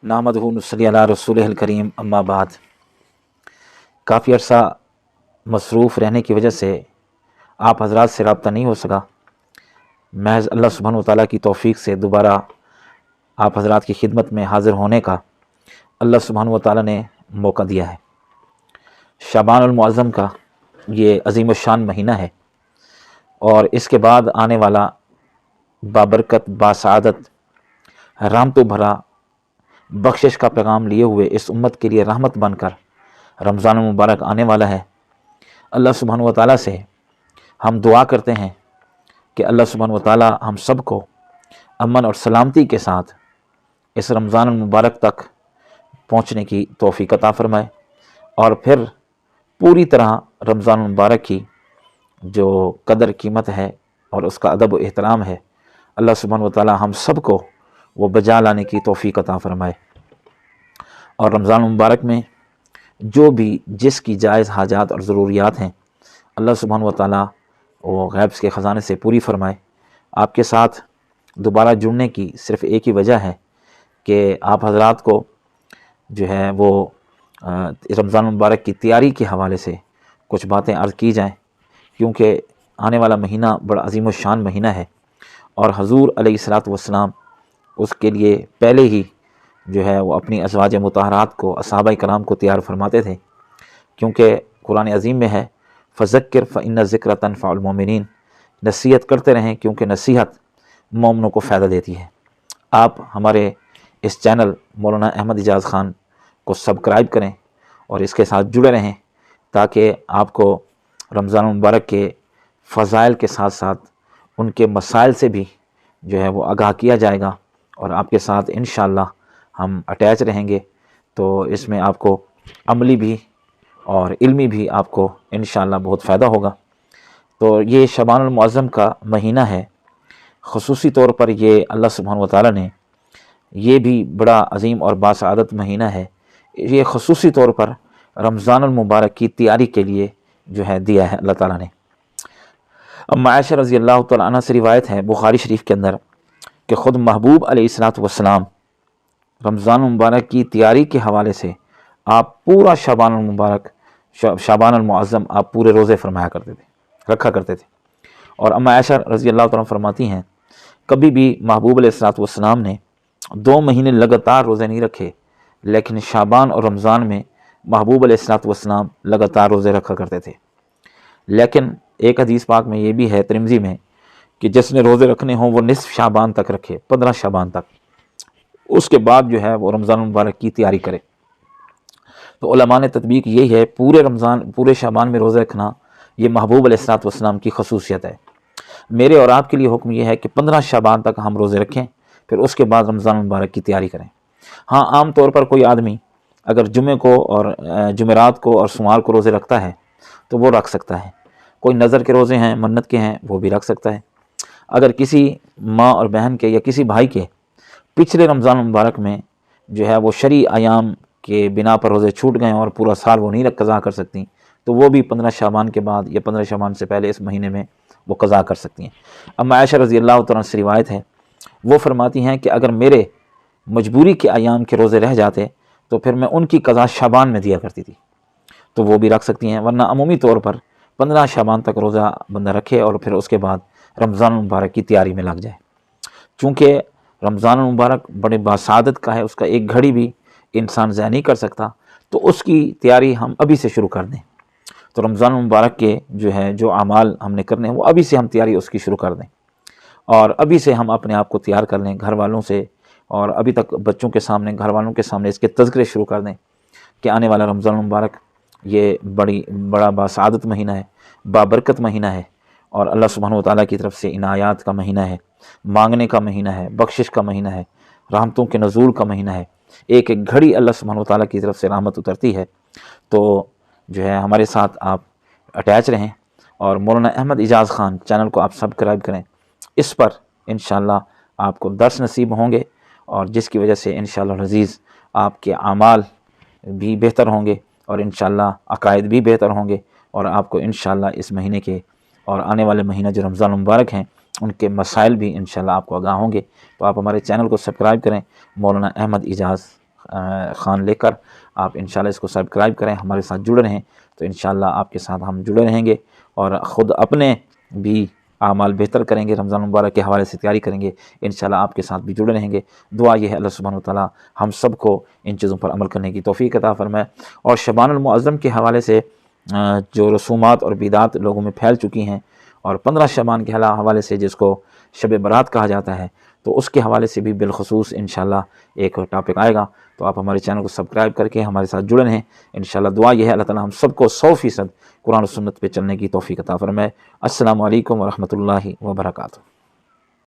नहमदहु नसल्ली अला रसूलिहिल करीम अम्मा बाद। काफ़ी अर्सा मसरूफ़ रहने की वजह से आप हज़रात से रब्ता नहीं हो सका। महज़ अल्लाह सुब्हानहु व तआला की तौफ़ीक़ से दोबारा आप हज़रात की खिदमत में हाज़िर होने का अल्लाह सुब्हानहु व तआला ने मौका दिया है। शाबानुल मुअज़्ज़म का ये अज़ीम शान महीना है और इसके बाद आने वाला बाबरकत, बासआदत, रहमतों भरा बख्शिश का पैगाम लिए हुए इस उम्मत के लिए रहमत बनकर रमज़ान मुबारक आने वाला है। अल्लाह सुब्हानहु व तआला से हम दुआ करते हैं कि अल्लाह सुब्हानहु व तआला हम सब को अमन और सलामती के साथ इस रमज़ान मुबारक तक पहुँचने की तौफ़ीक़ अता फ़रमाए और फिर पूरी तरह रमज़ान मुबारक की जो कदर कीमत है और उसका अदब व एहतराम है, अल्लाह सुब्हानहु व तआला हम सब को वो बजा लाने की तौफ़ीक़ अता फ़रमाए। और रमज़ान मुबारक में जो भी जिसकी जायज़ हाजात और ज़रूरियात हैं, अल्लाह सुब्हानहु व तआला वो गैब के ख़ज़ाने से पूरी फ़रमाए। आपके साथ दोबारा जुड़ने की सिर्फ़ एक ही वजह है कि आप हज़रात को जो है वो रमज़ान मुबारक की तैयारी के हवाले से कुछ बातें अर्ज़ की जाएँ, क्योंकि आने वाला महीना बड़ा अज़ीम शान महीना है और हज़ूर अलैहिस्सलातु वस्सलाम उसके लिए पहले ही जो है वो अपनी अज़वाज मुतहरात को, असहाबाए कराम को तैयार फरमाते थे, क्योंकि कुरान अज़ीम में है फ़ज़क्किर फ़इन्न ज़िक्र तनफ़उल मोमिनीन, नसीहत करते रहें क्योंकि नसीहत मोमिनों को फ़ायदा देती है। आप हमारे इस चैनल मौलाना अहमद इजाज़ ख़ान को सब्सक्राइब करें और इसके साथ जुड़े रहें ताकि आपको रमज़ान मुबारक के फ़ज़ाइल के साथ साथ उनके मसाइल से भी जो है वो आगाह किया जाएगा और आपके साथ इंशाअल्लाह हम अटैच रहेंगे। तो इसमें आपको अमली भी और इल्मी भी आपको इंशाअल्लाह बहुत फ़ायदा होगा। तो ये शबानुल मुअज़्ज़म का महीना है, ख़ुसूसी तौर पर ये अल्लाह सुब्हानहु व तआला ने ये भी बड़ा अज़ीम और बासआदत महीना है, ये ख़ुसूसी तौर पर रमज़ानुल मुबारक की तैयारी के लिए जो है दिया है अल्लाह ताला ने। अम्मा आयशा रज़ियल्लाहु तआला अन्हा से रिवायत है बुखारी शरीफ के अंदर कि ख़ुद महबूब अलैहिस्सलातु वस्सलाम रमज़ान मुबारक की तैयारी के हवाले से आप पूरा शाबानुल मुबारक, शाबानुल मुअज़्ज़म आप पूरे रोज़े फरमाया करते थे, रखा करते थे। और अम्मा आयशा रज़ियल्लाहु तआला फरमाती हैं कभी भी महबूब अलैहिस्सलातु वस्सलाम ने 2 महीने लगातार रोज़े नहीं रखे, लेकिन शाबान और रमज़ान में महबूब अलैहिस्सलातु वस्सलाम लगातार रोज़े रखा करते थे। लेकिन एक हदीस पाक में ये भी है तिरमिज़ी में कि जिसने रोज़े रखने हों वो निस्फ़ शाबान तक रखे, 15 शाबान तक, उसके बाद जो है वो रमज़ान मुबारक की तैयारी करे। तो उलमा ने तदबीक यही है, पूरे रमज़ान पूरे शाबान में रोज़े रखना ये महबूब अलैहिस्सलातु वस्सलाम की खसूसियत है। मेरे और आपके लिए हुक्म ये है कि 15 शाबान तक हम रोज़े रखें, फिर उसके बाद रमज़ान मुबारक की तैयारी करें। हाँ, आम तौर पर कोई आदमी अगर जुमे को और जुमेरात को और सोमवार को रोज़े रखता है तो वो रख सकता है। कोई नज़र के रोज़े हैं, मन्नत के हैं, वो भी रख सकता है। अगर किसी माँ और बहन के या किसी भाई के पिछले रमज़ान मुबारक में जो है वो शरई अयाम के बिना पर रोज़े छूट गए और पूरा साल वो नहीं कज़ा कर सकती, तो वो भी 15 शाबान के बाद या 15 शाबान से पहले इस महीने में वो कज़ा कर सकती हैं। अम्मा आयशा रज़ियल्लाहु तआला से रिवायत है, वो फरमाती हैं कि अगर मेरे मजबूरी के अयाम के रोज़े रह जाते तो फिर मैं उनकी कज़ा शाबान में दिया करती थी, तो वो भी रख सकती हैं। वरना अमूमी तौर पर 15 शाबान तक रोज़ा बंदा रखे और फिर उसके बाद रमज़ान मुबारक की तैयारी में लग जाए। चूँकि रमज़ान मुबारक बड़े बासादत का है, उसका एक घड़ी भी इंसान ज़ाया नहीं कर सकता, तो उसकी तैयारी हम अभी से शुरू कर दें। तो रमज़ान मुबारक के जो है जो अमाल हमने करने हैं वो अभी से हम तैयारी उसकी शुरू कर दें और अभी से हम अपने आप को तैयार कर लें घर वालों से, और अभी तक बच्चों के सामने, घर वालों के सामने इसके तज़किरे शुरू कर दें कि आने वाला रमज़ान मुबारक ये बड़ा बासआदत महीना है, बाबरकत महीना है और अल्लाह सुब्हानहु व तआला की तरफ से इनायात का महीना है, मांगने का महीना है, बख्शिश का महीना है, रहमतों के नज़ूल का महीना है। एक एक घड़ी अल्लाह सुब्हानहु व तआला की तरफ से रहमत उतरती है। तो जो है हमारे साथ आप अटैच रहें और मौलाना अहमद इजाज़ ख़ान चैनल को आप सब्सक्राइब करें। इस पर इंशाअल्लाह आपको दर्स नसीब होंगे और जिसकी वजह से इंशाअल्लाह अज़ीज़ आपके आमाल भी बेहतर होंगे और इंशाअल्लाह अकायद भी बेहतर होंगे और आपको इंशाअल्लाह इस महीने के और आने वाले महीना जो रमज़ान मुबारक हैं उनके मसाइल भी इंशाअल्लाह आपको आगाह होंगे। तो आप हमारे चैनल को सब्सक्राइब करें, मौलाना अहमद इजाज़ خان لے کر آپ انشاءاللہ اس کو سبسکرائب کریں، ہمارے ساتھ جڑے رہیں، تو انشاءاللہ آپ کے ساتھ ہم جڑے رہیں گے اور خود اپنے بھی اعمال بہتر کریں گے، رمضان مبارک کے حوالے سے تیاری کریں گے، انشاءاللہ آپ کے ساتھ بھی جڑے رہیں گے۔ دعا یہ ہے اللہ سبحانہ وتعالی ہم سب کو ان چیزوں پر عمل کرنے کی توفیق عطا فرمائے۔ اور شعبان المعظم کے حوالے سے جو رسومات اور بدعات لوگوں میں پھیل چکی ہیں، اور 15 شعبان کے حوالے سے جس کو شب برات کہا جاتا ہے، تو اس کے حوالے سے بھی بالخصوص انشاءاللہ ایک ٹاپک آئے گا، تو آپ ہمارے چینل کو سبسکرائب کر کے ہمارے ساتھ جڑے رہیں۔ انشاءاللہ دعا یہ ہے اللہ تعالی ہم سب کو 100% قرآن و سنت پہ چلنے کی توفیق عطا فرمائے۔ السلام علیکم ورحمۃ اللہ وبرکاتہ۔